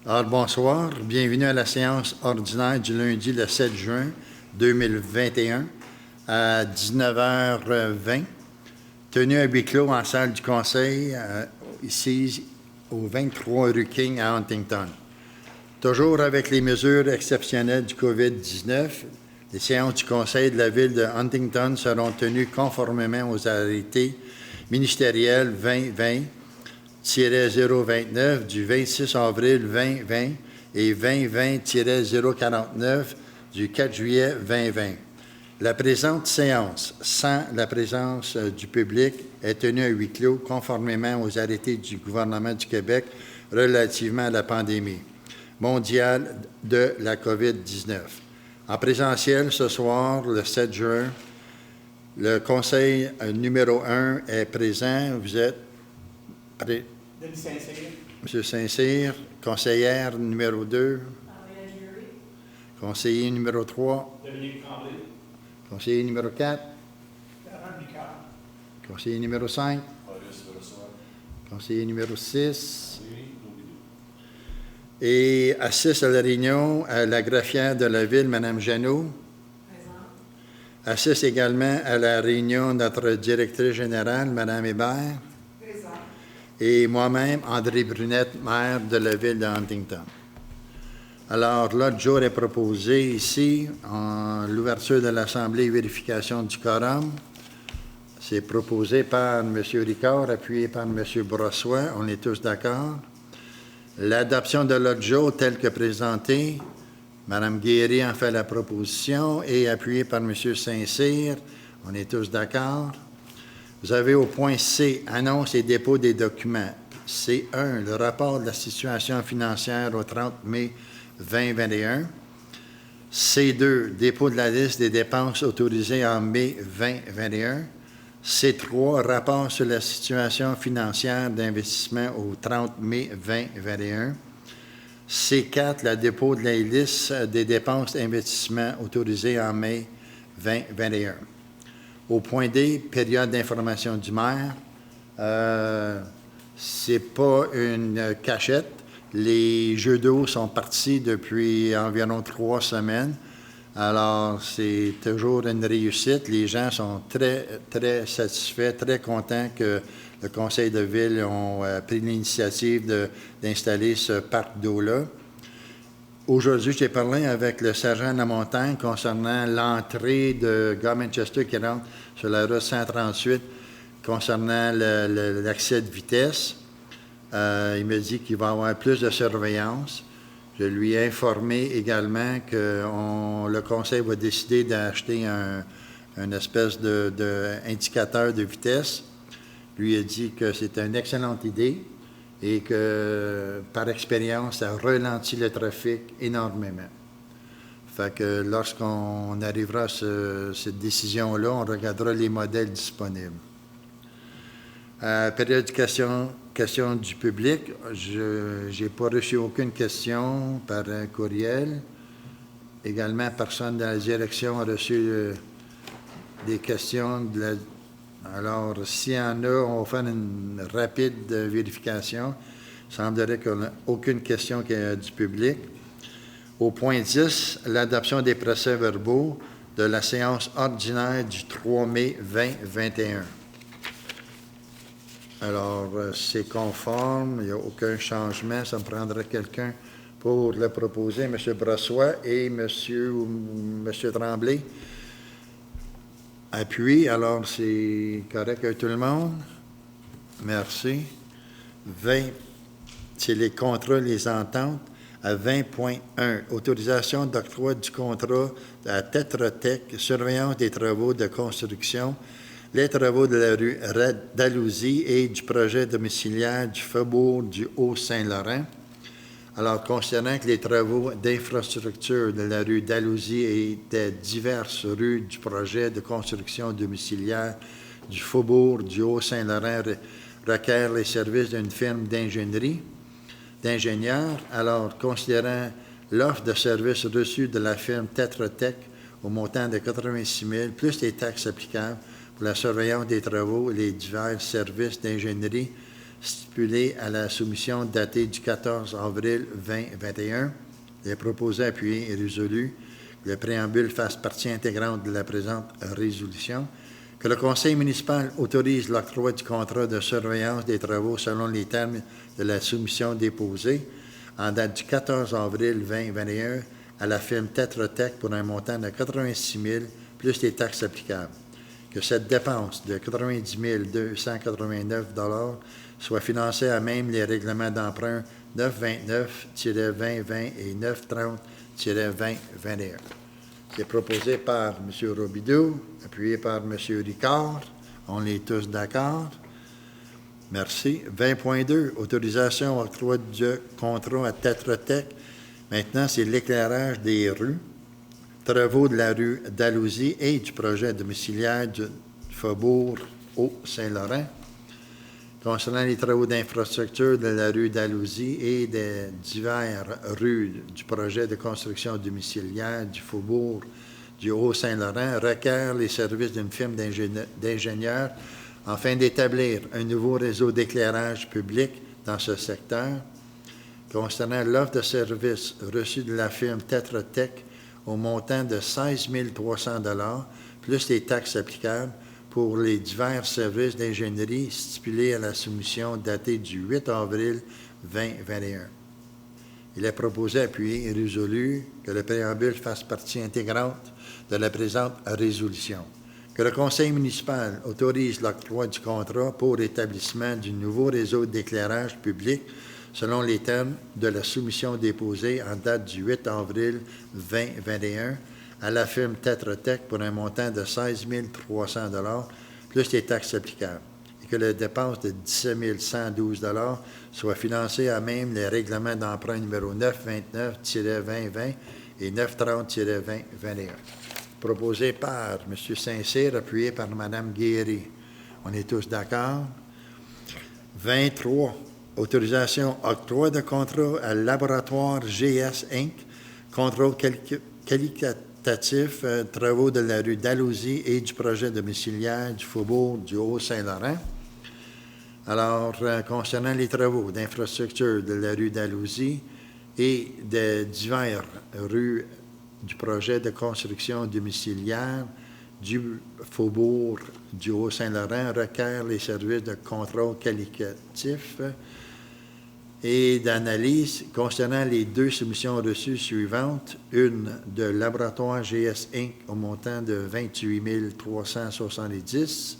Alors, bonsoir. Bienvenue à la séance ordinaire du lundi le 7 juin 2021 à 19h20, tenue à huis clos en salle du Conseil, ici au 23 rue King à Huntington. Toujours avec les mesures exceptionnelles du COVID-19, les séances du Conseil de la Ville de Huntington seront tenues conformément aux arrêtés ministériels 2020-029 du 26 avril 2020 et 2020-049 du 4 juillet 2020. La présente séance, sans la présence du public, est tenue à huis clos conformément aux arrêtés du gouvernement du Québec relativement à la pandémie mondiale de la COVID-19. En présentiel, ce soir, le 7 juin, le conseil numéro 1 est présent. Vous êtes prêt? Denis Saint-Cyr. M. Saint-Cyr, conseillère numéro 2. Conseiller numéro 3. Dominique Tremblay. Conseiller numéro 4. Laurent Bicard. Conseiller numéro 5. Conseiller numéro 6. Et assiste à la réunion la greffière de la Ville, Mme Jeannot. Assiste également à la réunion notre directrice générale, Mme Hébert. Présent. Et moi-même, André Brunette, maire de la Ville de Huntington. Alors, l'autre jour est proposé ici, en l'ouverture de l'Assemblée et vérification du quorum. C'est proposé par M. Ricard, appuyé par M. Brossoit. On est tous d'accord. L'adoption de l'autre jour, telle que présentée, Mme Guéry en fait la proposition et appuyée par M. Saint-Cyr. On est tous d'accord. Vous avez au point C, annonce et dépôt des documents. C1, le rapport de la situation financière au 30 mai 2021. C2, dépôt de la liste des dépenses autorisées en mai 2021. C3, rapport sur la situation financière d'investissement au 30 mai 2021. C4, le dépôt de la liste des dépenses d'investissement autorisées en mai 2021. Au point D, période d'information du maire. C'est pas une cachette. Les jeux d'eau sont partis depuis environ 3 semaines. Alors, c'est toujours une réussite. Les gens sont très, très satisfaits, très contents que le Conseil de Ville ait pris l'initiative d'installer ce parc d'eau-là. Aujourd'hui, j'ai parlé avec le sergent de la montagne concernant l'entrée de Gare-Manchester qui rentre sur la route 138 concernant l'accès de vitesse. Il me dit qu'il va y avoir plus de surveillance. Je lui ai informé également que le conseil va décider d'acheter une espèce d'indicateur de vitesse. Lui a dit que c'était une excellente idée et que, par expérience, ça ralentit le trafic énormément. Fait que lorsqu'on arrivera à cette décision-là, on regardera les modèles disponibles. Période de questions du public. Je n'ai pas reçu aucune question par courriel. Également, personne de la direction a reçu des questions. Alors, s'il y en a, on va faire une rapide vérification. Il semblerait qu'on n'a aucune question du public. Au point 10, l'adoption des procès-verbaux de la séance ordinaire du 3 mai 2021. Alors, c'est conforme, il n'y a aucun changement. Ça me prendrait quelqu'un pour le proposer, M. Brossoit et M. Tremblay. Appuie, alors c'est correct avec tout le monde? Merci. 20, c'est les contrats, les ententes. À 20.1, autorisation d'octroi du contrat à Tetra Tech, surveillance des travaux de construction, les travaux de la rue Dalhousie et du projet domiciliaire du faubourg du Haut-Saint-Laurent. Alors, considérant que les travaux d'infrastructure de la rue Dalhousie et des diverses rues du projet de construction domiciliaire du faubourg du Haut-Saint-Laurent requièrent les services d'une firme d'ingénieurs, alors, considérant l'offre de services reçue de la firme Tetra Tech au montant de 86 000, plus les taxes applicables pour la surveillance des travaux et les divers services d'ingénierie stipulé à la soumission datée du 14 avril 2021. Il est proposé, appuyé et résolu que le préambule fasse partie intégrante de la présente résolution, que le conseil municipal autorise l'octroi du contrat de surveillance des travaux selon les termes de la soumission déposée en date du 14 avril 2021 à la firme Tetra Tech pour un montant de 86 000 plus les taxes applicables. Que cette dépense de 90 289 soit financée à même les règlements d'emprunt 929-2020 et 930-2021. C'est proposé par M. Robidoux, appuyé par M. Ricard. On est tous d'accord. Merci. 20.2, autorisation octroi du contrat à Tetra Tech. Maintenant, c'est l'éclairage des rues, travaux de la rue Dalhousie et du projet domiciliaire du Faubourg Haut-Saint-Laurent. Concernant les travaux d'infrastructure de la rue Dalhousie et des diverses rues du projet de construction domiciliaire du Faubourg du Haut-Saint-Laurent, requiert les services d'une firme d'ingénieurs afin d'établir un nouveau réseau d'éclairage public dans ce secteur. Concernant l'offre de services reçue de la firme Tetra Tech au montant de 16 300 plus les taxes applicables pour les divers services d'ingénierie stipulés à la soumission datée du 8 avril 2021. Il est proposé, appuyé et résolu que le préambule fasse partie intégrante de la présente résolution. Que le conseil municipal autorise l'octroi du contrat pour l'établissement du nouveau réseau d'éclairage public selon les termes de la soumission déposée en date du 8 avril 2021 à la firme Tetra Tech pour un montant de 16 300 plus les taxes applicables, et que la dépense de 17 112 soit financée à même les règlements d'emprunt numéro 929-2020 et 930-2021. Proposé par M. Saint-Cyr, appuyé par Mme Guéry. On est tous d'accord? 23. Autorisation octroi de contrat à Laboratoire GS Inc., contrôle qualitatif, travaux de la rue Dalhousie et du projet domiciliaire du Faubourg du Haut-Saint-Laurent. Alors, concernant les travaux d'infrastructure de la rue Dalhousie et de diverses rues du projet de construction domiciliaire du Faubourg du Haut-Saint-Laurent, requiert les services de contrôle qualitatif et d'analyse concernant les deux soumissions reçues suivantes, une de Laboratoire GS Inc. au montant de 28 370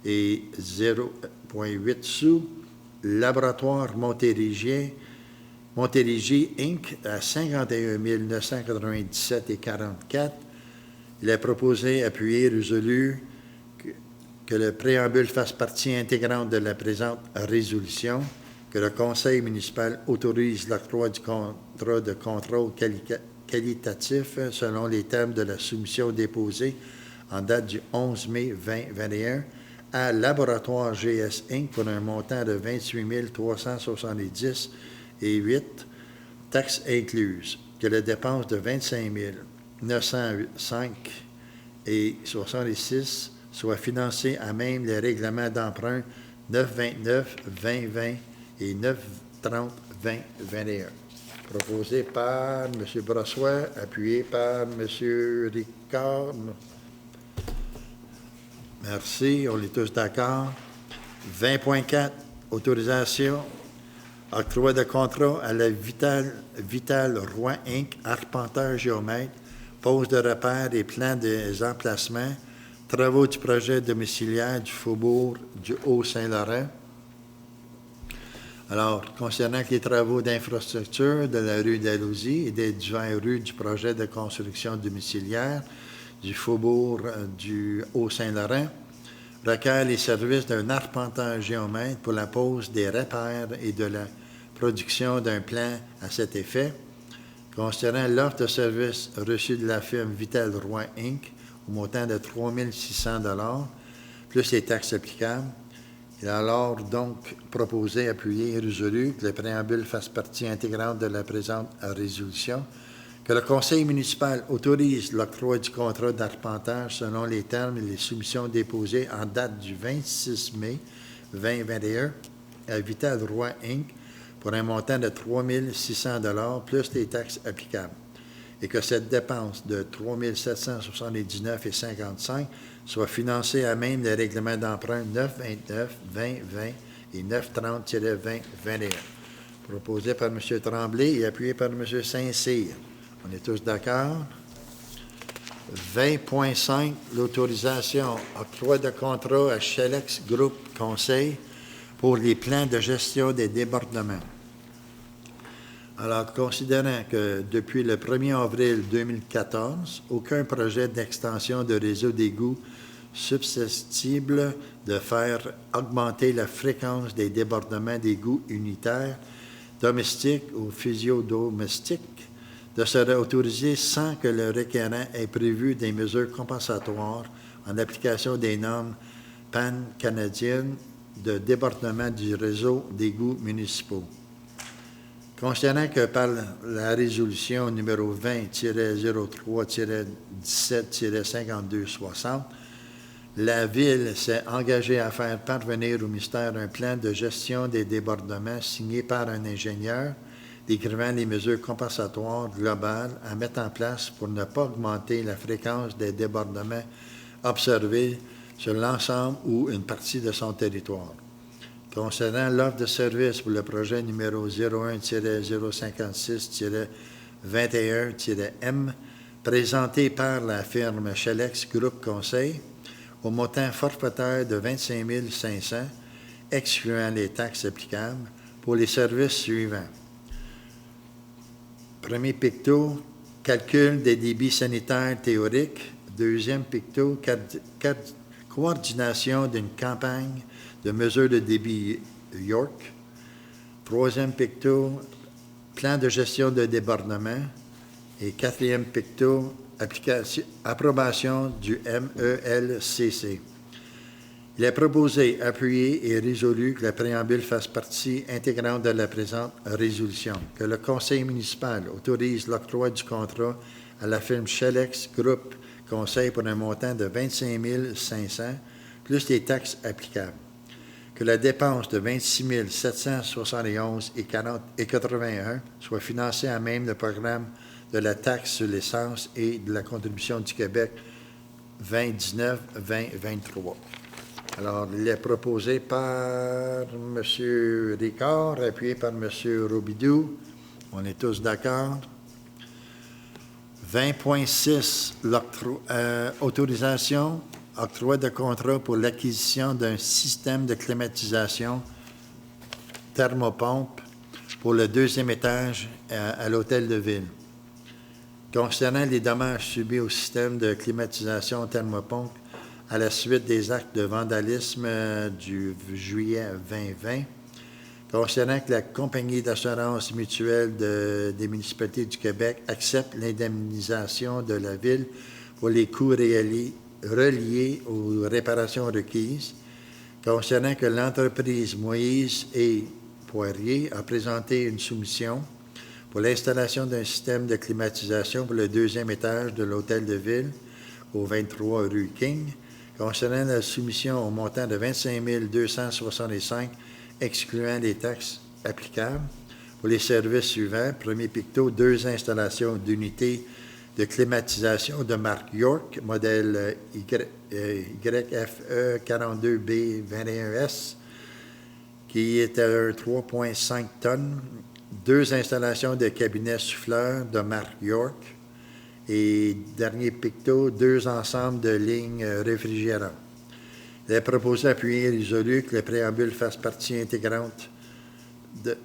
et 0,8 sous, Laboratoire Montérégie Inc. à 51 997 et 44. Il est proposé, appuyé, résolu que le préambule fasse partie intégrante de la présente résolution, que le conseil municipal autorise l'octroi du contrat de contrôle qualitatif selon les termes de la soumission déposée en date du 11 mai 2021 à Laboratoire GS Inc. pour un montant de 28 370 et 8, taxes incluses, que la dépense de 25 905 et 66 soit financée à même les règlements d'emprunt 929-2020 et 930-2021. Proposé par M. Brossoit, appuyé par M. Ricard. Merci, on est tous d'accord. 20.4, autorisation, octroi de contrat à la Vital Roy Inc., arpenteur géomètre, pose de repères et plan des emplacements, travaux du projet domiciliaire du Faubourg du Haut-Saint-Laurent. Alors, concernant les travaux d'infrastructure de la rue Dalhousie et des diverses rues du projet de construction domiciliaire du Faubourg du Haut-Saint-Laurent, requiert les services d'un arpenteur géomètre pour la pose des repères et de la production d'un plan à cet effet. Concernant l'offre de services reçue de la firme Vital Roy Inc. au montant de 3 600 plus les taxes applicables, il est alors donc proposé, appuyé et résolu que le préambule fasse partie intégrante de la présente résolution, que le conseil municipal autorise l'octroi du contrat d'arpentage selon les termes et les soumissions déposées en date du 26 mai 2021 à Vital Droit Inc. pour un montant de 3 600 $ plus les taxes applicables, et que cette dépense de 3 779,55 soit financée à même les règlements d'emprunt 929, 2020 et 930-2021. Proposé par M. Tremblay et appuyé par M. Saint-Cyr. On est tous d'accord? 20.5, l'autorisation octroi de contrat à Chelex Group Conseil pour les plans de gestion des débordements. Alors, considérant que depuis le 1er avril 2014, aucun projet d'extension de réseau d'égouts susceptible de faire augmenter la fréquence des débordements d'égouts unitaires, domestiques ou physio-domestiques ne serait autorisé sans que le requérant ait prévu des mesures compensatoires en application des normes pan-canadiennes de débordement du réseau d'égouts municipaux. Considérant que par la résolution numéro 20-03-17-5260, la Ville s'est engagée à faire parvenir au ministère un plan de gestion des débordements signé par un ingénieur décrivant les mesures compensatoires globales à mettre en place pour ne pas augmenter la fréquence des débordements observés sur l'ensemble ou une partie de son territoire. Concernant l'offre de service pour le projet numéro 01-056-21-M, présenté par la firme Chelex Group Conseil, au montant forfaitaire de 25 500, excluant les taxes applicables, pour les services suivants. Premier picto, calcul des débits sanitaires théoriques. Deuxième picto, coordination d'une campagne de mesures de débit York. Troisième picto, plan de gestion de débordement. Et quatrième picto, approbation du MELCC. Il est proposé, appuyé et résolu que le préambule fasse partie intégrante de la présente résolution, que le Conseil municipal autorise l'octroi du contrat à la firme Chelex Group Conseil pour un montant de 25 500, plus les taxes applicables, que la dépense de 26 771,81 soit financée à même le programme de la taxe sur l'essence et de la contribution du Québec 2019-2023. Alors, il est proposé par M. Ricard, appuyé par M. Robidoux. On est tous d'accord. 20.6, autorisation, octroi de contrat pour l'acquisition d'un système de climatisation thermopompe pour le deuxième étage à l'Hôtel de Ville. Concernant les dommages subis au système de climatisation thermopompe à la suite des actes de vandalisme du juillet 2020, concernant que la Compagnie d'assurance mutuelle des municipalités du Québec accepte l'indemnisation de la Ville pour les coûts reliés aux réparations requises, concernant que l'entreprise Moïse et Poirier a présenté une soumission pour l'installation d'un système de climatisation pour le deuxième étage de l'Hôtel de Ville au 23 rue King, concernant la soumission au montant de 25 265, excluant les taxes applicables, pour les services suivants. Premier picto, 2 installations d'unités de climatisation de marque York, modèle YFE 42B21S, qui est à 3,5 tonnes. 2 installations de cabinets souffleurs de marque York. Et dernier picto, 2 ensembles de lignes réfrigérantes. Il est proposé, appuyé et résolu que le préambule fasse partie intégrante de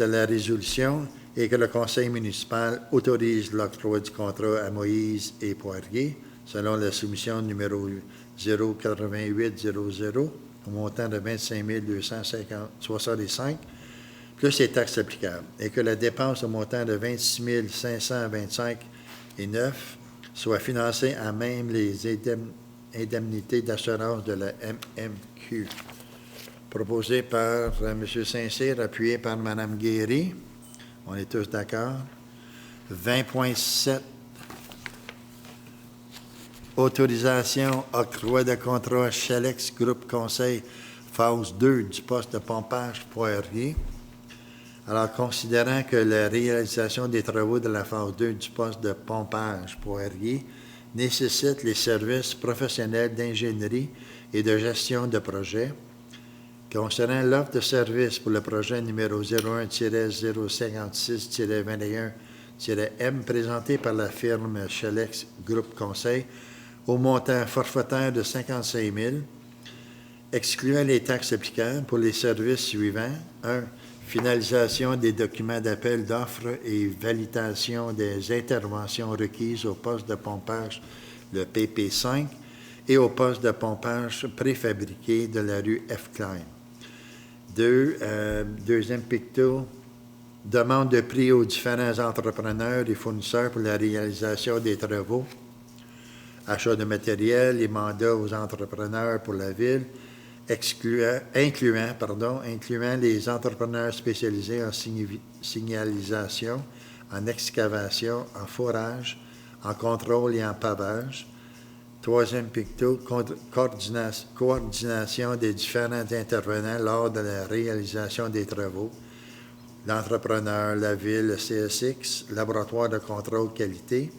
la résolution et que le Conseil municipal autorise l'octroi du contrat à Moïse et Poirier, selon la soumission numéro 08800, au montant de 25 265, plus les taxes applicables, et que la dépense au montant de 26 525,9 soit financée à même les indemnités d'assurance de la MMQ. Proposé par M. Saint-Cyr, appuyé par Mme Guéry. On est tous d'accord. 20.7. Autorisation, octroi de contrat Chelex Groupe Conseil phase 2 du poste de pompage Poirier. Alors, considérant que la réalisation des travaux de la phase 2 du poste de pompage Poirier nécessite les services professionnels d'ingénierie et de gestion de projet, concernant l'offre de service pour le projet numéro 01-056-21-M présenté par la firme Chelex Groupe Conseil au montant forfaitaire de 55 000, excluant les taxes applicables pour les services suivants. 1. Finalisation des documents d'appel d'offres et validation des interventions requises au poste de pompage, le PP5, et au poste de pompage préfabriqué de la rue F. Klein. 2. Deuxième picto, demande de prix aux différents entrepreneurs et fournisseurs pour la réalisation des travaux, achat de matériel et mandat aux entrepreneurs pour la ville, incluant les entrepreneurs spécialisés en signalisation, en excavation, en forage, en contrôle et en pavage. Troisième picto, coordination des différents intervenants lors de la réalisation des travaux, l'entrepreneur, la ville, le CSX, laboratoire de contrôle qualité.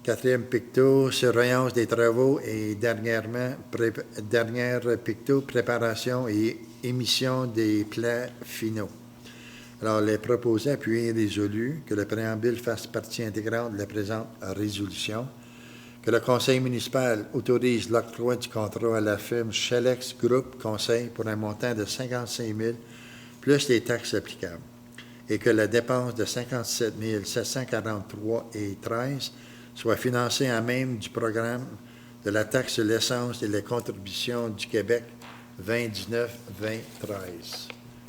Quatrième picto, surveillance des travaux et dernière picto, préparation et émission des plans finaux. Alors, les proposés, appuyés et résolus, que le préambule fasse partie intégrante de la présente résolution, que le conseil municipal autorise l'octroi du contrat à la firme Chelex Group Conseil pour un montant de 55 000 plus les taxes applicables, et que la dépense de 57 743,13 soit financée en même du programme de la taxe sur l'essence et les contributions du Québec 2019-2013.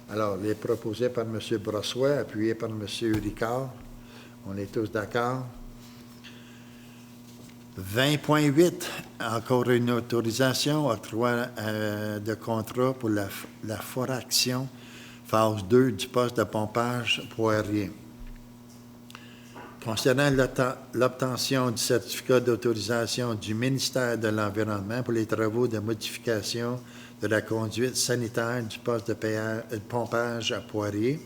Alors, les proposés par M. Brossoit, appuyés par M. Ricard. On est tous d'accord. 20.8, encore une autorisation, octroi de contrat pour la foraction, phase 2 du poste de pompage Poirier. Concernant l'obtention du certificat d'autorisation du ministère de l'Environnement pour les travaux de modification de la conduite sanitaire du poste de pompage à Poirier,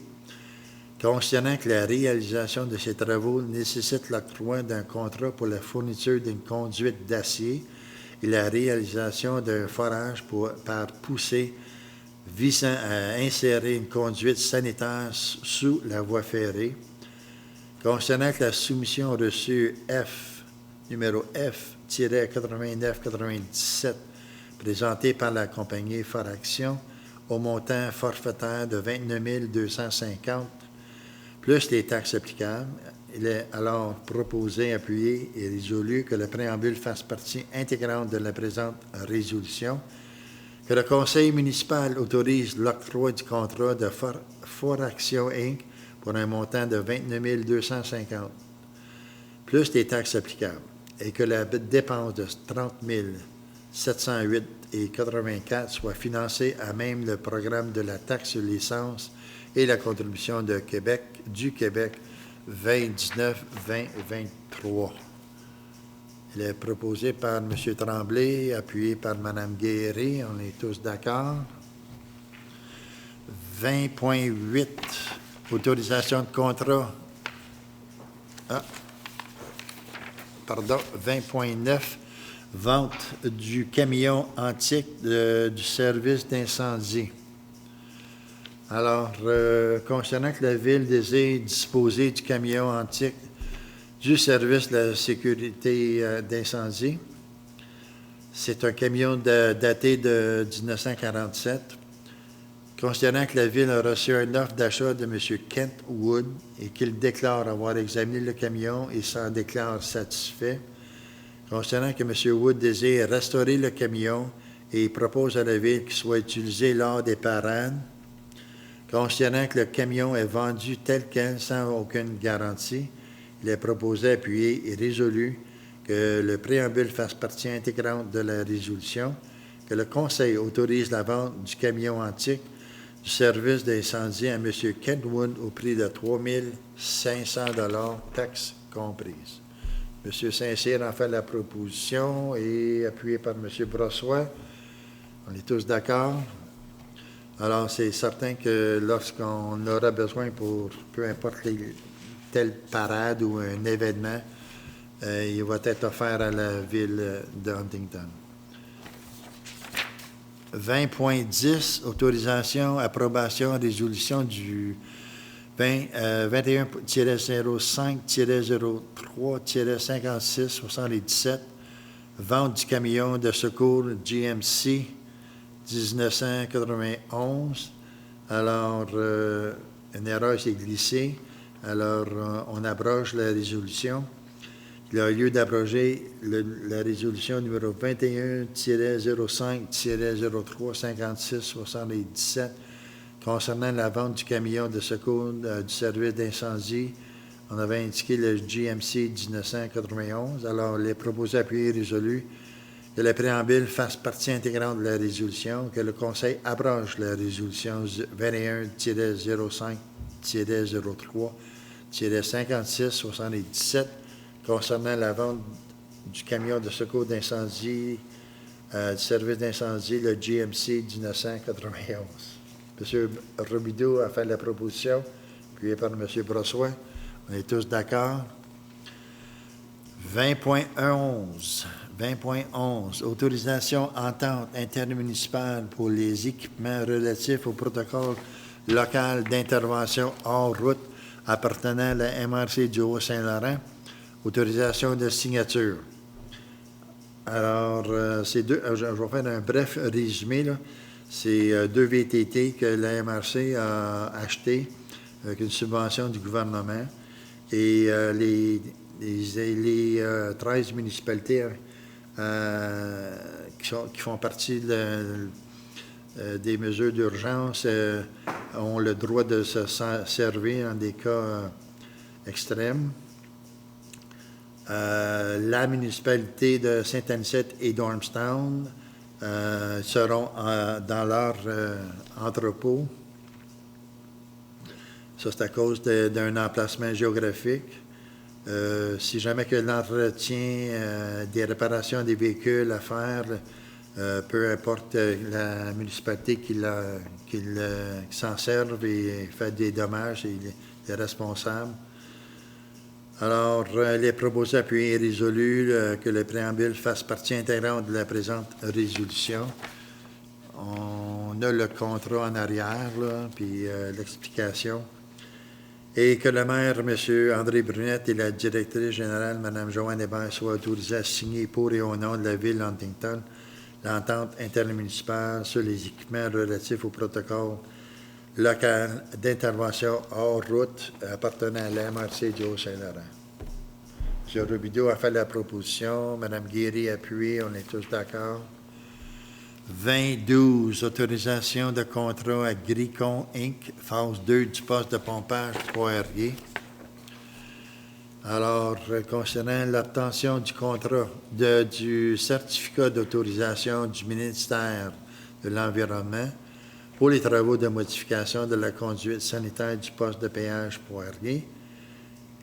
considérant que la réalisation de ces travaux nécessite l'octroi d'un contrat pour la fourniture d'une conduite d'acier et la réalisation d'un forage par poussée visant à insérer une conduite sanitaire sous la voie ferrée, concernant que la soumission reçue numéro F-8997, présentée par la compagnie Foraction, au montant forfaitaire de 29 250, plus les taxes applicables. Il est alors proposé, appuyé et résolu que le préambule fasse partie intégrante de la présente résolution, que le conseil municipal autorise l'octroi du contrat de Foraction Inc. pour un montant de 29 250, plus les taxes applicables, et que la dépense de 30 708,84 soit financée à même le programme de la taxe sur l'essence et la contribution du Québec 2019-2023. Il est proposé par M. Tremblay, appuyé par Mme Guéry. On est tous d'accord. 20.8, autorisation de contrat. 20.9, vente du camion antique du service d'incendie. Alors, concernant que la Ville désire disposer du camion antique du service de la sécurité d'incendie, c'est un camion daté de 1947. Considérant que la Ville a reçu une offre d'achat de M. Kent Wood et qu'il déclare avoir examiné le camion et s'en déclare satisfait, considérant que M. Wood désire restaurer le camion et propose à la Ville qu'il soit utilisé lors des parades, considérant que le camion est vendu tel quel sans aucune garantie, il est proposé, appuyé et résolu que le préambule fasse partie intégrante de la résolution, que le Conseil autorise la vente du camion antique du service d'incendie à M. Kenwood au prix de 3 500 $, taxes comprises. M. Saint-Cyr en fait la proposition et appuyé par M. Brossoit. On est tous d'accord? Alors, c'est certain que lorsqu'on aura besoin pour peu importe telle parade ou un événement, il va être offert à la ville de Huntington. 20.10, autorisation, approbation, résolution du 21-05-03-56-77, vente du camion de secours GMC 1991. Alors, une erreur s'est glissée. Alors, on abroge la résolution. Il a lieu d'abroger la résolution numéro 21-05-03-56-77 concernant la vente du camion de secours du service d'incendie. On avait indiqué le GMC 1991. Alors, les proposés appuyés résolus que le préambule fasse partie intégrante de la résolution, que le Conseil abroge la résolution 21-05-03-56-77 concernant la vente du camion de secours d'incendie du service d'incendie, le GMC 1991. M. Robideau a fait la proposition, appuyée par M. Brossoit. On est tous d'accord. 20.11, autorisation entente intermunicipale pour les équipements relatifs au protocole local d'intervention hors route appartenant à la MRC du Haut-Saint-Laurent. Autorisation de signature. Alors, c'est deux. Je vais faire un bref résumé, là. C'est deux VTT que la MRC a achetés avec une subvention du gouvernement. Et les 13 municipalités qui font partie des mesures d'urgence ont le droit de se servir en des cas extrêmes. La municipalité de Saint-Anicette et d'Ormstown seront dans leur entrepôt. Ça, c'est à cause d'un emplacement géographique. Si jamais que l'entretien des réparations des véhicules à faire, peu importe la municipalité qui s'en serve et fait des dommages, il est responsable. Alors, les proposés appuyés et résolus que le préambule fasse partie intégrante de la présente résolution. On a le contrat en arrière, là, puis l'explication. Et que le maire, M. André Brunette, et la directrice générale, Mme Joanne Hébert, soient autorisés à signer pour et au nom de la ville d'Huntington l'entente intermunicipale sur les équipements relatifs au protocole local d'intervention hors route appartenant à la MRC du Haut-Saint-Laurent. M. Robideau a fait la proposition, Mme Guéry a appuyé, on est tous d'accord. 2012, autorisation de contrat à Gricon Inc., phase 2 du poste de pompage Poirier. Alors, concernant l'obtention du contrat du certificat d'autorisation du ministère de l'Environnement pour les travaux de modification de la conduite sanitaire du poste de péage Poirier,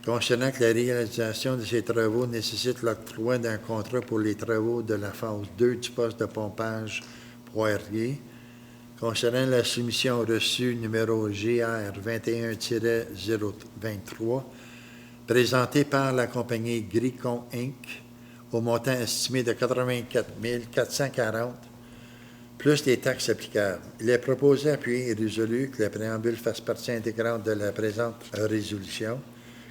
concernant que la réalisation de ces travaux nécessite l'octroi d'un contrat pour les travaux de la phase 2 du poste de pompage Poirier, concernant la soumission reçue numéro GR 21-023, présentée par la compagnie Gricon Inc., au montant estimé de 84 440, plus les taxes applicables. Il est proposé, appuyé et résolu que le préambule fasse partie intégrante de la présente résolution,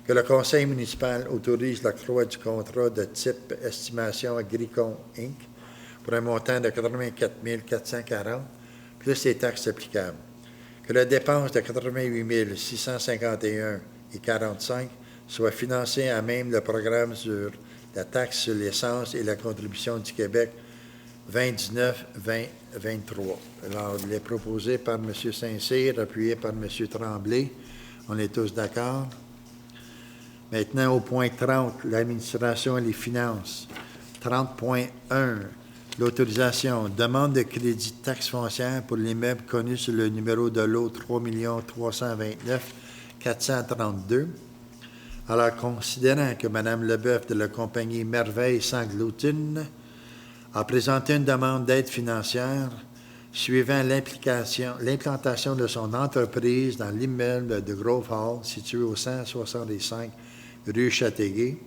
que le conseil municipal autorise l'octroi du contrat de type estimation à Gricon Inc. pour un montant de 84 440, plus les taxes applicables. Que la dépense de 88 651,45 soit financée à même le programme sur la taxe sur l'essence et la contribution du Québec 2019-2023. Alors, il est proposé par M. Saint-Cyr, appuyé par M. Tremblay. On est tous d'accord. Maintenant, au point 30, l'administration et les finances. 30.1, l'autorisation. Demande de crédit de taxe foncière pour l'immeuble connu sur le numéro de lot 3 329 432. Alors, considérant que Mme Leboeuf de la compagnie Merveille Sangloutine a présenté une demande d'aide financière suivant l'implantation de son entreprise dans l'immeuble de Grove Hall, situé au 165 rue Châteauguay,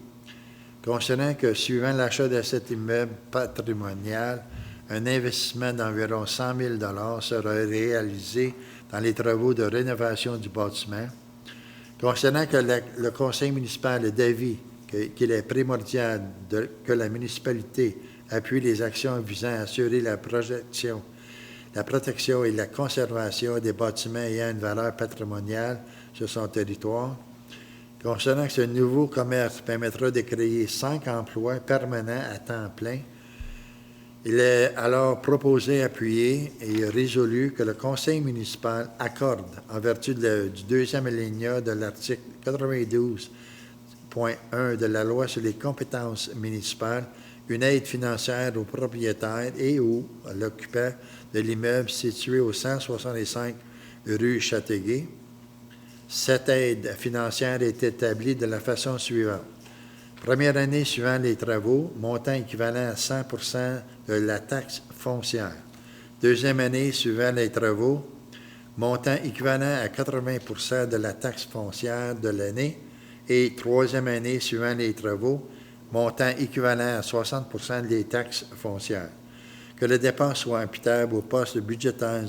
considérant que, suivant l'achat de cet immeuble patrimonial, un investissement d'environ 100 000 sera réalisé dans les travaux de rénovation du bâtiment, considérant que le conseil municipal est d'avis qu'il est primordial que la municipalité appuie les actions visant à assurer la protection et la conservation des bâtiments ayant une valeur patrimoniale sur son territoire, considérant que ce nouveau commerce permettra de créer 5 emplois permanents à temps plein. Il est alors proposé, appuyé et résolu que le conseil municipal accorde, en vertu du deuxième alinéa de l'article 92.1 de la loi sur les compétences municipales, une aide financière aux propriétaires et ou à l'occupant de l'immeuble situé au 165 rue Châteauguay. Cette aide financière est établie de la façon suivante. Première année suivant les travaux, montant équivalent à 100 de la taxe foncière. Deuxième année suivant les travaux, montant équivalent à 80 de la taxe foncière de l'année. Et troisième année suivant les travaux, montant équivalent à 60 des taxes foncières. Que les dépenses soient imputables au poste budgétaire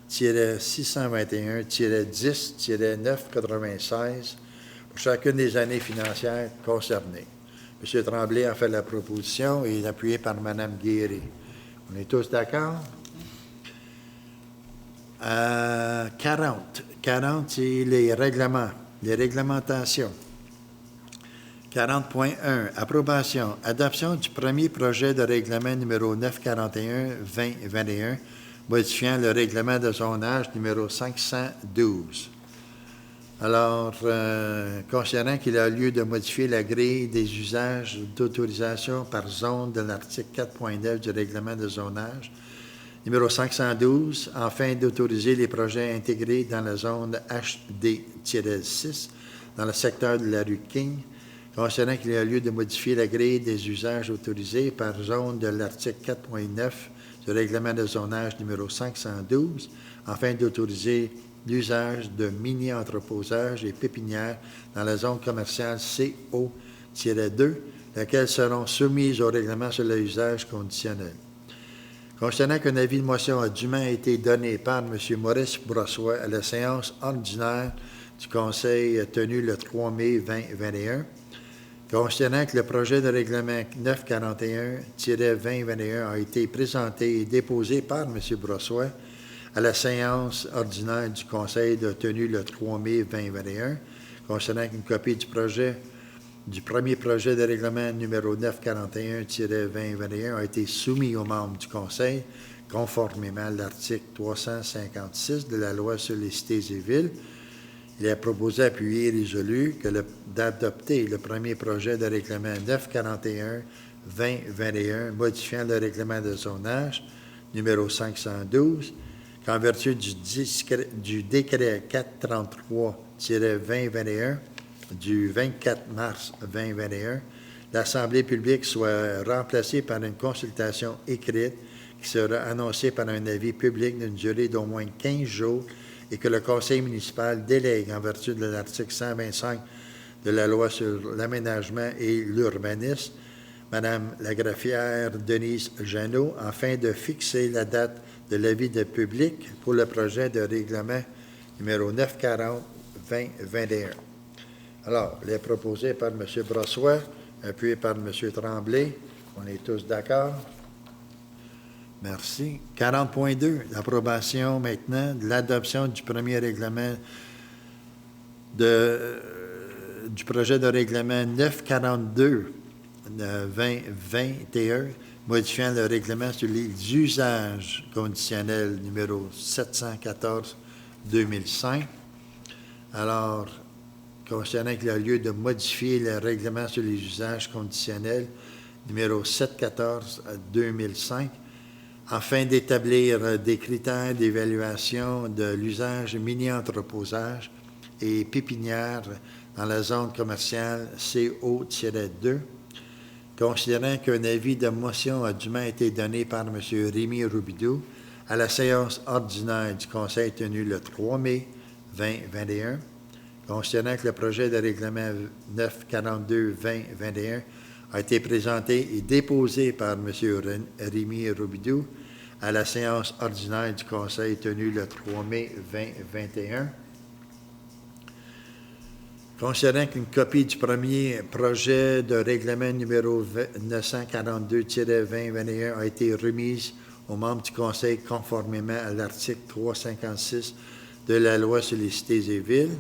02-621-10-996 pour chacune des années financières concernées. M. Tremblay a fait la proposition et est appuyé par Mme Guéry. On est tous d'accord? 40. 40, c'est les règlements, les réglementations. 40.1. Approbation. Adoption du premier projet de règlement numéro 941-2021, modifiant le règlement de zonage numéro 512. Alors, considérant qu'il a lieu de modifier la grille des usages d'autorisation par zone de l'article 4.9 du règlement de zonage, numéro 512, afin d'autoriser les projets intégrés dans la zone HD-6 dans le secteur de la rue King, considérant qu'il a lieu de modifier la grille des usages autorisés par zone de l'article 4.9 du règlement de zonage numéro 512, afin d'autoriser l'usage de mini-entreposage et pépinières dans la zone commerciale CO-2, lesquelles seront soumises au règlement sur l'usage conditionnel. Considérant qu'un avis de motion a dûment été donné par M. Maurice Brossoit à la séance ordinaire du Conseil tenue le 3 mai 2021, considérant que le projet de règlement 941-2021 a été présenté et déposé par M. Brossoit à la séance ordinaire du Conseil tenue le 3 mai 2021, concernant qu'une copie du premier projet de règlement numéro 941-2021 a été soumis aux membres du Conseil, conformément à l'article 356 de la loi sur les cités et villes. Il est proposé, appuyé et résolu d'adopter le premier projet de règlement 941-2021, modifiant le règlement de zonage numéro 512, qu'en vertu du décret 433-2021 du 24 mars 2021, l'Assemblée publique soit remplacée par une consultation écrite qui sera annoncée par un avis public d'une durée d'au moins 15 jours et que le Conseil municipal délègue en vertu de l'article 125 de la loi sur l'aménagement et l'urbanisme, Mme la greffière Denise Jeannot, afin de fixer la date de l'avis de public pour le projet de règlement numéro 940-2021. Alors, il est proposé par M. Brossoit, appuyé par M. Tremblay. On est tous d'accord? Merci. 40.2, l'approbation maintenant de l'adoption du premier règlement du projet de règlement 942-2021, modifiant le règlement sur les usages conditionnels numéro 714-2005. Alors, concernant qu'il a lieu de modifier le règlement sur les usages conditionnels numéro 714-2005, afin d'établir des critères d'évaluation de l'usage mini-entreposage et pépinière dans la zone commerciale CO-2, considérant qu'un avis de motion a dûment été donné par M. Rémy Robidoux à la séance ordinaire du Conseil tenue le 3 mai 2021, considérant que le projet de règlement 942-2021 a été présenté et déposé par M. Rémi Robidoux à la séance ordinaire du Conseil tenue le 3 mai 2021. Considérant qu'une copie du premier projet de règlement numéro 942-2021 a été remise aux membres du Conseil conformément à l'article 356 de la Loi sur les cités et villes,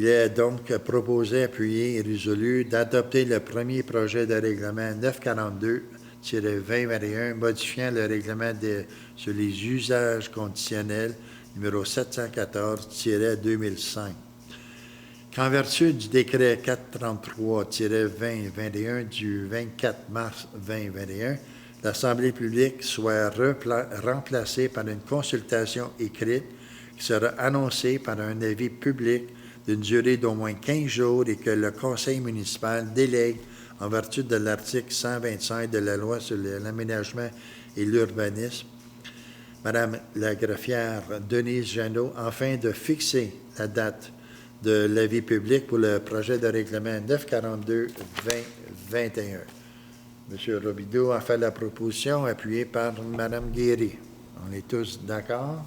il est donc proposé, appuyé et résolu d'adopter le premier projet de règlement 942-2021 modifiant le règlement sur les usages conditionnels numéro 714-2005. Qu'en vertu du décret 433-2021 du 24 mars 2021, l'Assemblée publique soit remplacée par une consultation écrite qui sera annoncée par un avis public d'une durée d'au moins 15 jours et que le Conseil municipal délègue en vertu de l'article 125 de la Loi sur l'aménagement et l'urbanisme, Madame la greffière Denise Jeannot, afin de fixer la date de l'avis public pour le projet de règlement 942-2021. M. Robidoux a fait la proposition appuyée par Mme Guéry. On est tous d'accord?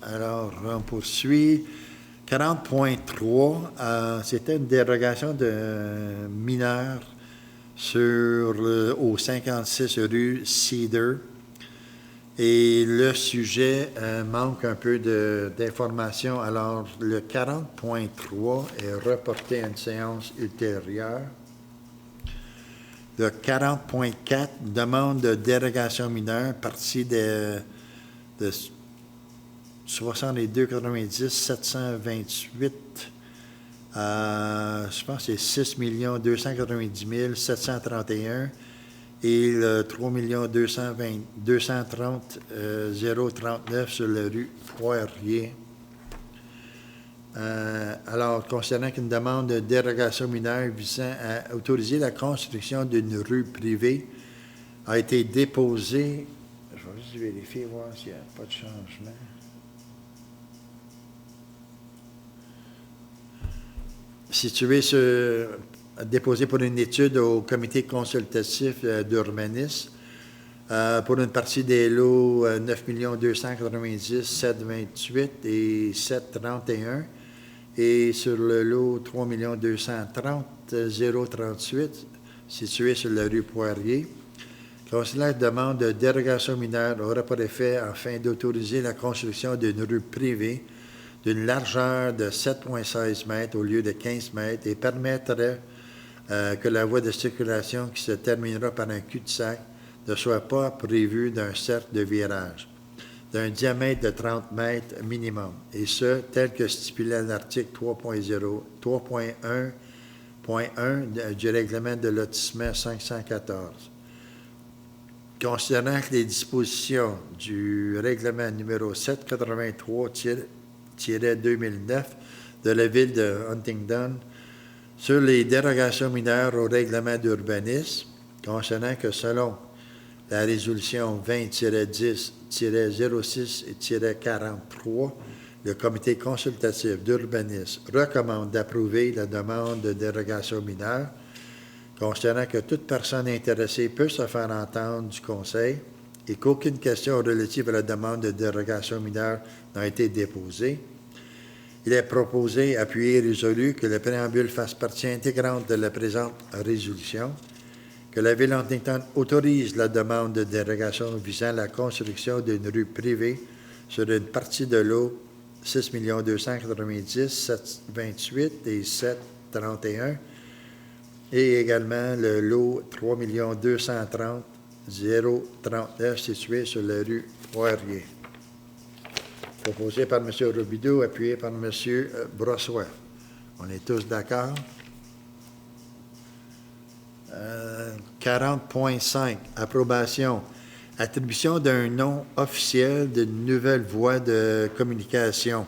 Alors, on poursuit. 40.3, c'était une dérogation de mineurs au 56 rue Cedar. Et le sujet manque un peu d'informations. Alors, le 40.3 est reporté à une séance ultérieure. Le 40.4 demande de dérogation mineure, partie de 62,90 728. Je pense que c'est 6 290 731 et le 3 230 039 sur la rue Poirier. Alors, concernant qu'une demande de dérogation mineure visant à autoriser la construction d'une rue privée a été déposée, je vais juste vérifier, voir s'il n'y a pas de changement. Déposé pour une étude au comité consultatif d'urbanisme pour une partie des lots 9 290 728 et 731 et sur le lot 3 230 038 situé sur la rue Poirier. Concernant la demande de dérogation mineure aura pour effet afin d'autoriser la construction d'une rue privée d'une largeur de 7,16 mètres au lieu de 15 mètres et permettrait que la voie de circulation qui se terminera par un cul-de-sac ne soit pas prévue d'un cercle de virage d'un diamètre de 30 mètres minimum, et ce, tel que stipulé à l'article 3.1 du règlement de lotissement 514. Considérant que les dispositions du règlement numéro 783-2009 de la ville de Huntingdon sur les dérogations mineures au règlement d'urbanisme, concernant que selon la résolution 20-10-06-43, le comité consultatif d'urbanisme recommande d'approuver la demande de dérogation mineure, considérant que toute personne intéressée peut se faire entendre du Conseil et qu'aucune question relative à la demande de dérogation mineure n'a été déposée. Il est proposé, appuyé et résolu que le préambule fasse partie intégrante de la présente résolution, que la Ville d'Huntington autorise la demande de dérogation visant la construction d'une rue privée sur une partie de lot 6 290 728 et 731 et également le lot 3 230 039 situé sur la rue Poirier. Proposé par M. Robidoux, appuyé par M. Brossoit. On est tous d'accord? 40.5, approbation. Attribution d'un nom officiel d'une nouvelle voie de communication.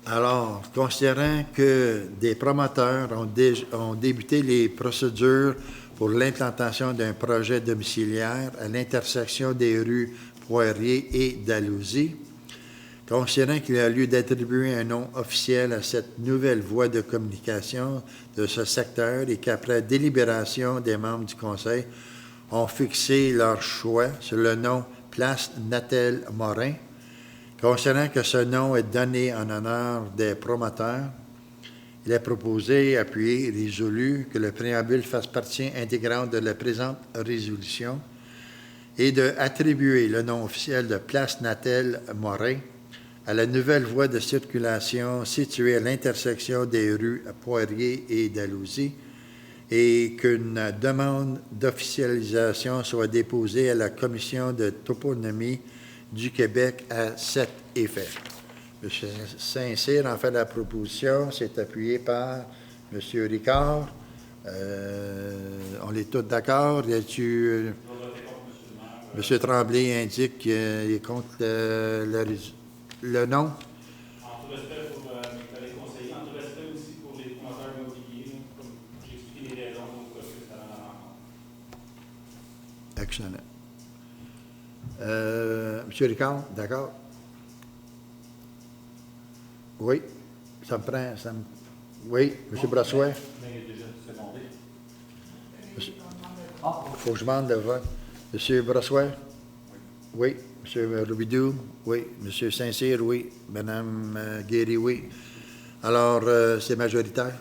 Alors, considérant que des promoteurs ont débuté les procédures pour l'implantation d'un projet domiciliaire à l'intersection des rues Poirier et Dalhousie. Considérant qu'il y a lieu d'attribuer un nom officiel à cette nouvelle voie de communication de ce secteur et qu'après délibération des membres du Conseil ont fixé leur choix sur le nom Place Natel-Morin, considérant que ce nom est donné en honneur des promoteurs, il est proposé, appuyé et résolu que le préambule fasse partie intégrante de la présente résolution et d'attribuer le nom officiel de Place Natel-Morin à la nouvelle voie de circulation située à l'intersection des rues Poirier et Dalhousie et qu'une demande d'officialisation soit déposée à la Commission de toponymie du Québec à cet effet. M. Saint-Cyr en fait la proposition, c'est appuyé par M. Ricard. On est tous d'accord. Y a-t-il... M. Tremblay indique qu'il est contre le nom. En tout respect pour mes collègues conseillers, en tout respect aussi pour les promoteurs immobiliers, comme j'ai expliqué les raisons pour que ça dans la rencontre. Excellent. M. Ricard, d'accord? Oui, ça me prend. Oui, M. Brossois. Mais déjà, c'est demandé. Il faut que je demande le vote. M. Brossois? Oui. M. Robidoux? Oui. M. Saint-Cyr? Oui. Mme Guéry? Oui. Alors, c'est majoritaire.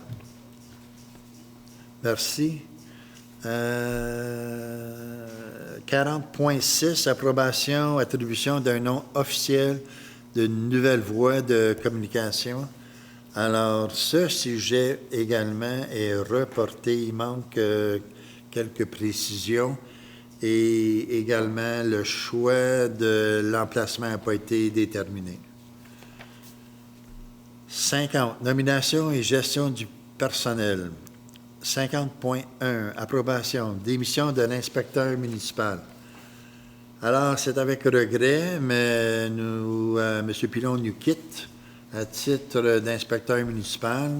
Merci. 40.6, approbation, attribution d'un nom officiel d'une nouvelle voie de communication. Alors, ce sujet également est reporté. Il manque quelques précisions. Et également, le choix de l'emplacement n'a pas été déterminé. 50, nomination et gestion du personnel. 50.1, approbation, démission de l'inspecteur municipal. Alors, c'est avec regret, mais M. Pilon nous quitte à titre d'inspecteur municipal.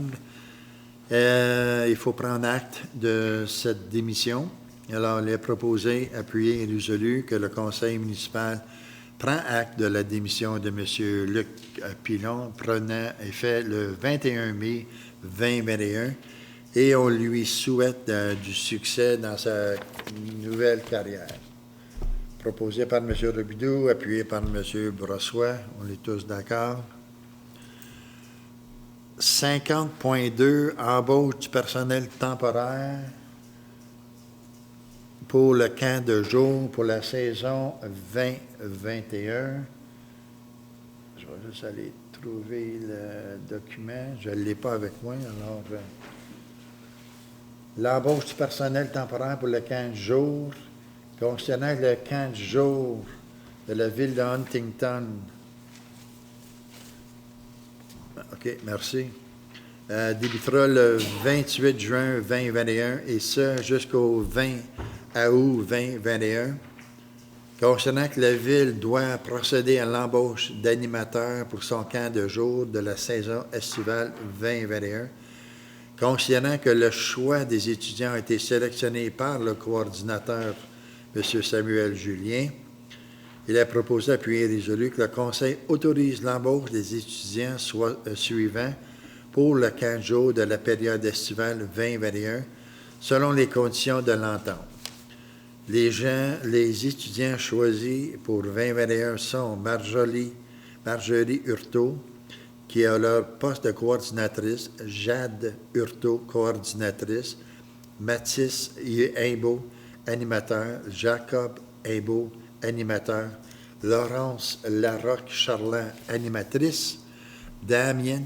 Il faut prendre acte de cette démission. Alors, il est proposé, appuyé et résolu que le conseil municipal prend acte de la démission de M. Luc Pilon, prenant effet le 21 mai 2021, et on lui souhaite du succès dans sa nouvelle carrière. Proposé par M. Robidoux, appuyé par M. Brossois, on est tous d'accord. 50.2, embauche du personnel temporaire pour le camp de jour pour la saison 2021. Je vais juste aller trouver le document. Je ne l'ai pas avec moi, alors... l'embauche du personnel temporaire pour le camp de jour, concernant le camp de jour de la ville de Huntington. OK, merci. Débutera le 28 juin 2021 et ce jusqu'au 20 août 2021. Concernant que la Ville doit procéder à l'embauche d'animateurs pour son camp de jour de la saison estivale 2021, considérant que le choix des étudiants a été sélectionné par le coordinateur, M. Samuel Julien, il est proposé, appuyé et résolu, que le Conseil autorise l'embauche des étudiants suivants pour le camp de jour de la période estivale 2021, selon les conditions de l'entente. Les étudiants choisis pour 2021 sont Marjorie Hurtaud, qui a leur poste de coordinatrice, Jade Hurtaud, coordinatrice, Mathis Imbeau, animateur, Jacob Imbeau, animateur, Laurence Larocque-Charland, animatrice, Damien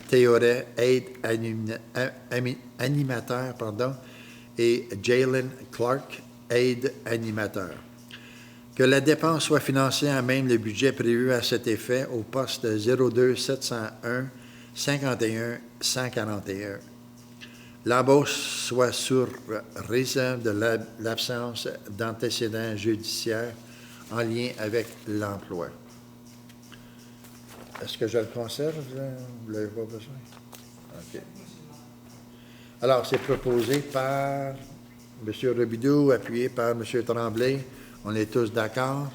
Théoret, aide animateur, et Jalen Clark, aide animateur. Que la dépense soit financée à même le budget prévu à cet effet au poste 02 701 51 141. L'embauche soit sur réserve de l'absence d'antécédents judiciaires en lien avec l'emploi. Est-ce que je le conserve? Vous n'avez pas besoin? OK. Alors, c'est proposé par M. Robidoux, appuyé par M. Tremblay. On est tous d'accord?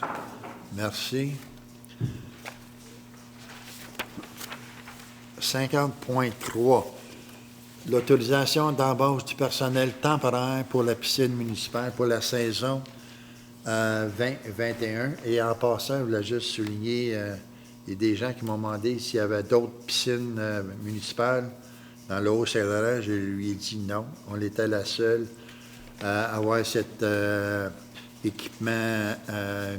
Merci. 50.3. L'autorisation d'embauche du personnel temporaire pour la piscine municipale pour la saison 2021. Et en passant, je voulais juste souligner, il y a des gens qui m'ont demandé s'il y avait d'autres piscines municipales dans le Haut-Saint-Laurent. Je lui ai dit non. On était la seule à avoir cet équipement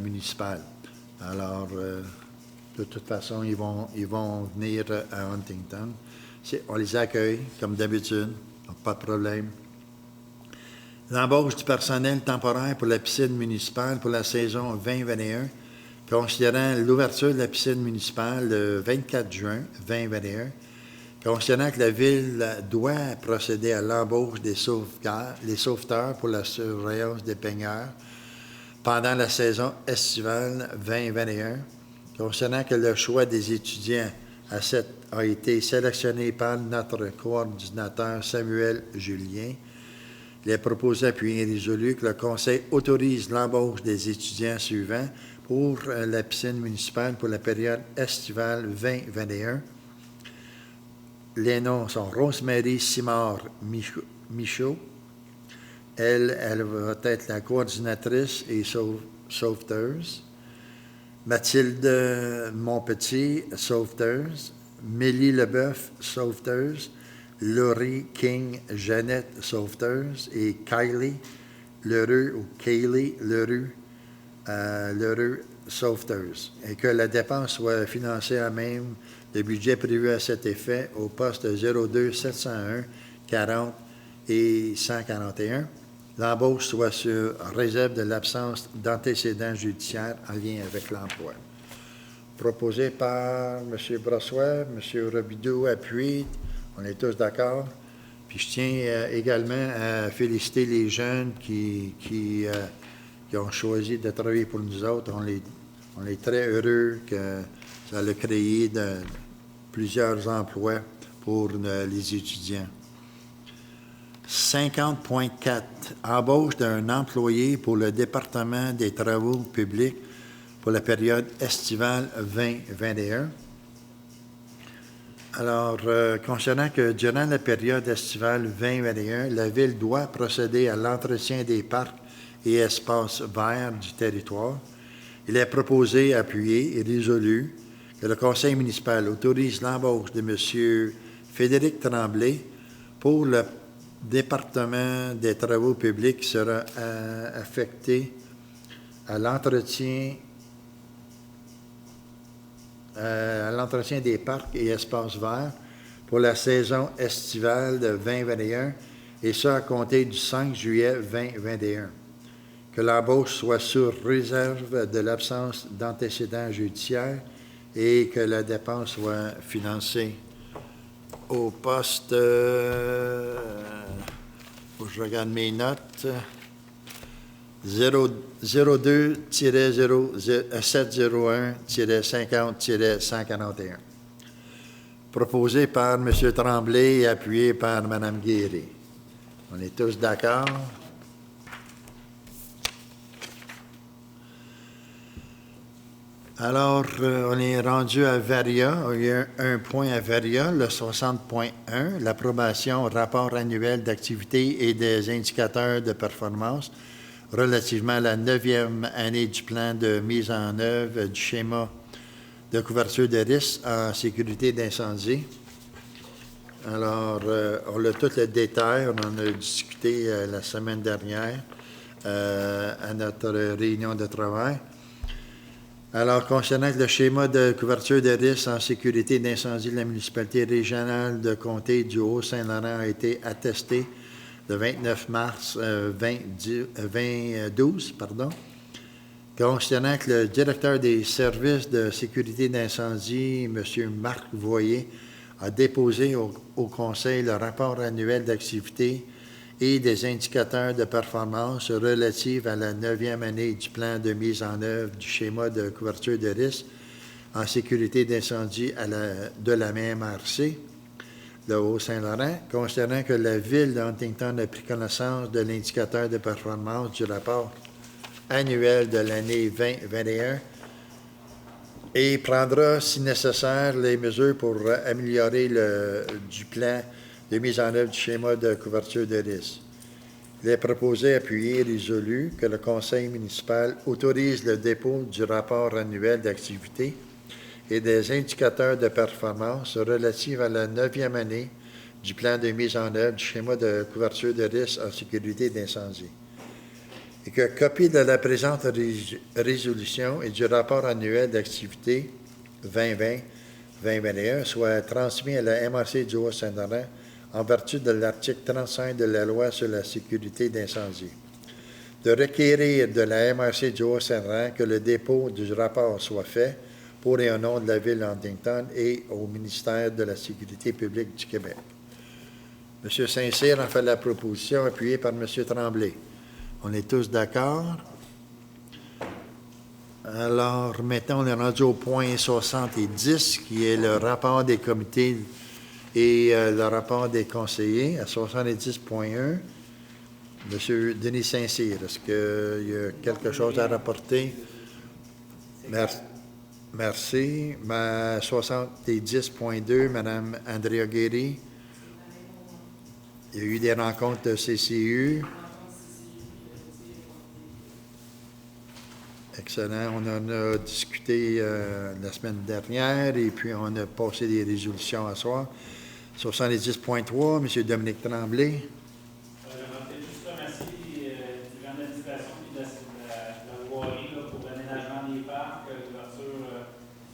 municipal. Alors, de toute façon, ils vont venir à Huntington. On les accueille, comme d'habitude, pas de problème. L'embauche du personnel temporaire pour la piscine municipale pour la saison 2021, considérant l'ouverture de la piscine municipale le 24 juin 2021, considérant que la Ville doit procéder à l'embauche des sauveteurs pour la surveillance des baigneurs pendant la saison estivale 2021, considérant que le choix des étudiants a été sélectionné par notre coordinateur Samuel Julien. Il est proposé, appuyé et résolu, que le Conseil autorise l'embauche des étudiants suivants pour la piscine municipale pour la période estivale 2021. Les noms sont Rosemary Simard-Michaud. Elle va être la coordinatrice et sauveteuse. Mathilde Montpetit, sauveteuse. Mélie Leboeuf, sauveteuse. Laurie King, Jeannette, sauveteuse. Et Kylie Leroux, ou Kaylee Leroux, sauveteuse. Et que la dépense soit financée à même le budget prévu à cet effet au poste 02 701 40 et 141. L'embauche soit sur réserve de l'absence d'antécédents judiciaires en lien avec l'emploi. Proposé par M. Brossois, M. Robidoux appuie. On est tous d'accord. Puis je tiens également à féliciter les jeunes qui ont choisi de travailler pour nous autres. On est très heureux que ça a créé plusieurs emplois pour les étudiants. 50.4. Embauche d'un employé pour le département des travaux publics pour la période estivale 2021. Alors, concernant que durant la période estivale 2021, la Ville doit procéder à l'entretien des parcs et espaces verts du territoire, il est proposé, appuyé et résolu que le Conseil municipal autorise l'embauche de M. Frédéric Tremblay pour le département des travaux publics qui sera affecté à l'entretien des parcs et espaces verts pour la saison estivale de 2021 et ça à compter du 5 juillet 2021. Que l'embauche soit sur réserve de l'absence d'antécédents judiciaires et que la dépense soit financée au poste, faut que je regarde mes notes, 02-701-50-141, proposé par M. Tremblay et appuyé par Mme Guéry. On est tous d'accord? Alors, on est rendu à Varia. Il y a un point à Varia, le 60.1, l'approbation rapport annuel d'activité et des indicateurs de performance relativement à la 9e année du plan de mise en œuvre du schéma de couverture de risques en sécurité d'incendie. Alors, on a tout le détail, on en a discuté la semaine dernière à notre réunion de travail. Alors, concernant le schéma de couverture de risques en sécurité d'incendie de la municipalité régionale de comté du Haut-Saint-Laurent a été attesté le 29 mars 2012. Concernant que le directeur des services de sécurité d'incendie, M. Marc Voyer, a déposé au Conseil le rapport annuel d'activité et des indicateurs de performance relatifs à la 9e année du plan de mise en œuvre du schéma de couverture de risque en sécurité d'incendie de la MRC. le Haut-Saint-Laurent, considérant que la Ville de Huntington a pris connaissance de l'indicateur de performance du rapport annuel de l'année 2021 et prendra, si nécessaire, les mesures pour améliorer du plan de mise en œuvre du schéma de couverture de risque. Il est proposé, appuyé et résolu, que le Conseil municipal autorise le dépôt du rapport annuel d'activité et des indicateurs de performance relatifs à la 9e année du plan de mise en œuvre du schéma de couverture de risque en sécurité d'incendie. Et que copie de la présente résolution et du rapport annuel d'activité 2020-2021 soit transmis à la MRC du Haut-Saint-Laurent en vertu de l'article 35 de la Loi sur la sécurité d'incendie. De requérir de la MRC du Haut-Saint-Laurent que le dépôt du rapport soit fait pour et au nom de la Ville d'Huntington et au ministère de la Sécurité publique du Québec. M. Saint-Cyr en fait la proposition, appuyée par M. Tremblay. On est tous d'accord? Alors, maintenant, on est rendu au point 70, qui est le rapport des comités et le rapport des conseillers, à 70.1. M. Denis Saint-Cyr, est-ce qu'il y a quelque chose à rapporter? Merci. 70.2, Mme Andrea Guéry. Il y a eu des rencontres de CCU. Excellent. On en a discuté la semaine dernière et puis on a passé des résolutions à soir. 70.3, M. Dominique Tremblay. J'aimerais juste remercier du grand d'administration et de la voirie pour l'aménagement des parcs, l'ouverture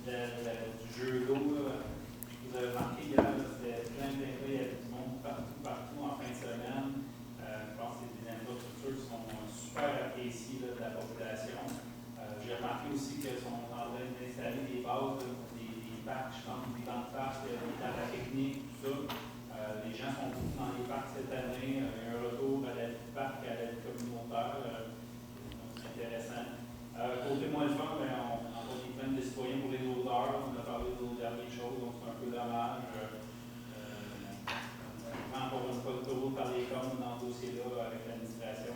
du jeu d'eau. Vous avez remarqué hier, c'était plein, il y avait du monde partout en fin de semaine. Je pense que les infrastructures sont super appréciées de la population. J'ai remarqué aussi qu'ils sont en train d'installer des bases, des parcs, je pense, des bancs de parcs, des tables techniques, tout ça. Les gens sont beaucoup dans les parcs cette année. Il y a un retour à la vie de parc, à la vie communautaire. C'est intéressant. Côté moins le fun, on a des plaintes des citoyens pour les odeurs. On a parlé de nos dernières choses, donc c'est un peu dommage. Encore une fois, le tour par les communes dans ce dossier-là avec l'administration.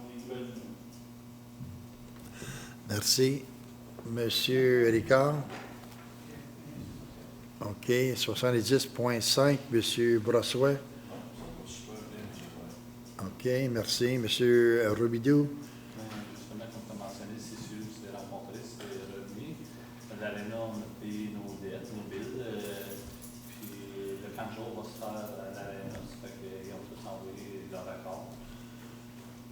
On est une bonne idée. Merci. Monsieur Ricard. OK. 70.5, M. Brossois. OK, merci. Monsieur Robidoux. Justement, comme tu as mentionné, c'est sûr que c'est rencontré, c'est revenu. L'ARENA, on a payé nos dettes, nos billes. Puis le 4 jours va se faire à l'ARENA. Ça fait qu'ils ont tous envoyé leur accord.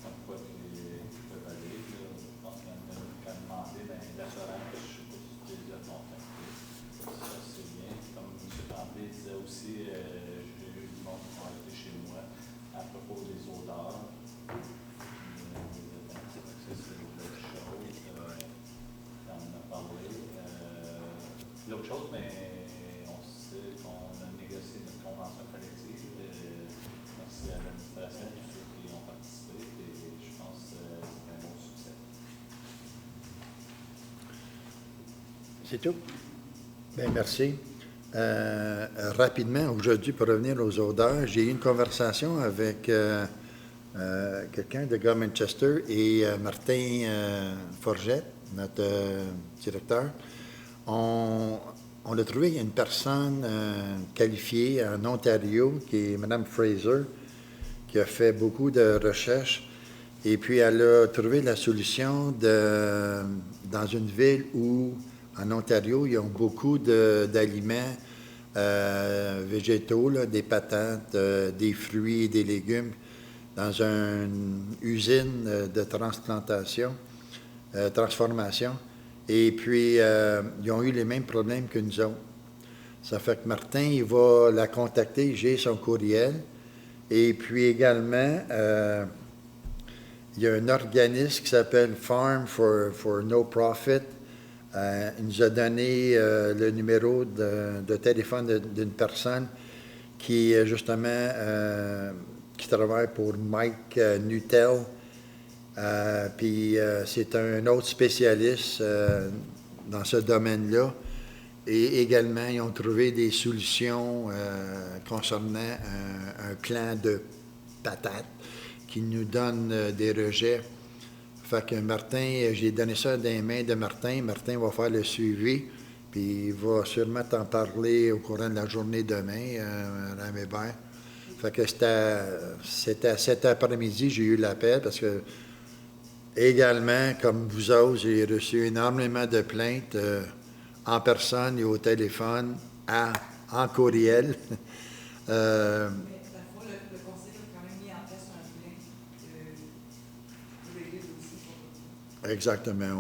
Comme quoi qu'ils peuvent aller. Je pense qu'il y en a qui ont demandé l'assurance, je ne sais pas si tu les as contactés. Ça, c'est bien. Comme M. Tremblay disait aussi, j'ai eu du monde qui ont été chez moi à propos des odeurs. L'autre chose, mais on sait qu'on a négocié notre convention collective. Merci à l'administration, tous ceux qui ont participé, et je pense que c'est un bon succès. C'est tout? Bien, merci. Rapidement, aujourd'hui, pour revenir aux odeurs, j'ai eu une conversation avec quelqu'un de Gare Manchester et Martin Forget, notre directeur. On a trouvé une personne qualifiée en Ontario, qui est Mme Fraser, qui a fait beaucoup de recherches. Et puis, elle a trouvé la solution dans une ville où, en Ontario, ils ont beaucoup d'aliments végétaux, là, des patates, des fruits, des légumes, dans une usine de transformation. Et puis, ils ont eu les mêmes problèmes que nous autres. Ça fait que Martin, il va la contacter, j'ai son courriel. Et puis également, il y a un organisme qui s'appelle Farm for No Profit. Il nous a donné le numéro de téléphone d'une personne qui, justement, qui travaille pour Mike Nuttall. Puis c'est un autre spécialiste dans ce domaine-là. Et également, ils ont trouvé des solutions concernant un plant de patates qui nous donne des rejets. Fait que Martin, j'ai donné ça dans les mains de Martin. Martin va faire le suivi, puis il va sûrement t'en parler au courant de la journée demain, Mme Hébert. Fait que c'était cet après-midi, j'ai eu l'appel parce que également, comme vous autres, j'ai reçu énormément de plaintes en personne et au téléphone, en courriel. Mais la fois, le conseil a quand même mis en place un plan de régler le dossier. Exactement.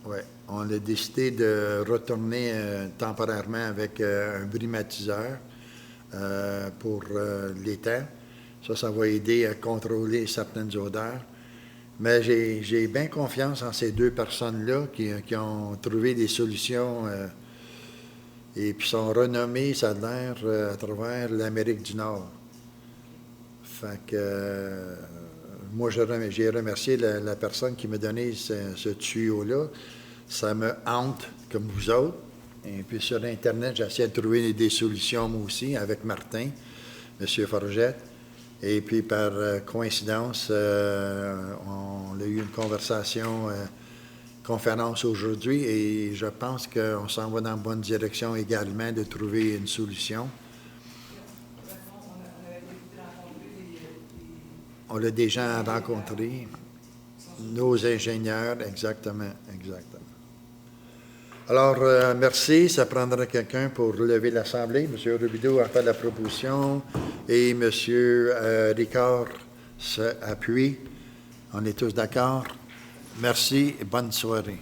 Ouais. On a décidé de retourner temporairement avec un brimatiseur pour l'étang. Ça va aider à contrôler certaines odeurs. Mais j'ai bien confiance en ces deux personnes-là qui ont trouvé des solutions et puis sont renommées, ça a l'air, à travers l'Amérique du Nord. Fait que moi, j'ai remercié la personne qui m'a donné ce tuyau-là. Ça me hante, comme vous autres. Et puis sur Internet, j'essaie de trouver des solutions, moi aussi, avec Martin, M. Forgette. Et puis, par coïncidence, on a eu une conférence aujourd'hui, et je pense qu'on s'en va dans la bonne direction également de trouver une solution. On a déjà rencontré nos ingénieurs, exactement. Alors, merci. Ça prendra quelqu'un pour lever l'Assemblée. M. Robideau a fait la proposition et M. Ricard s'appuie. On est tous d'accord? Merci et bonne soirée.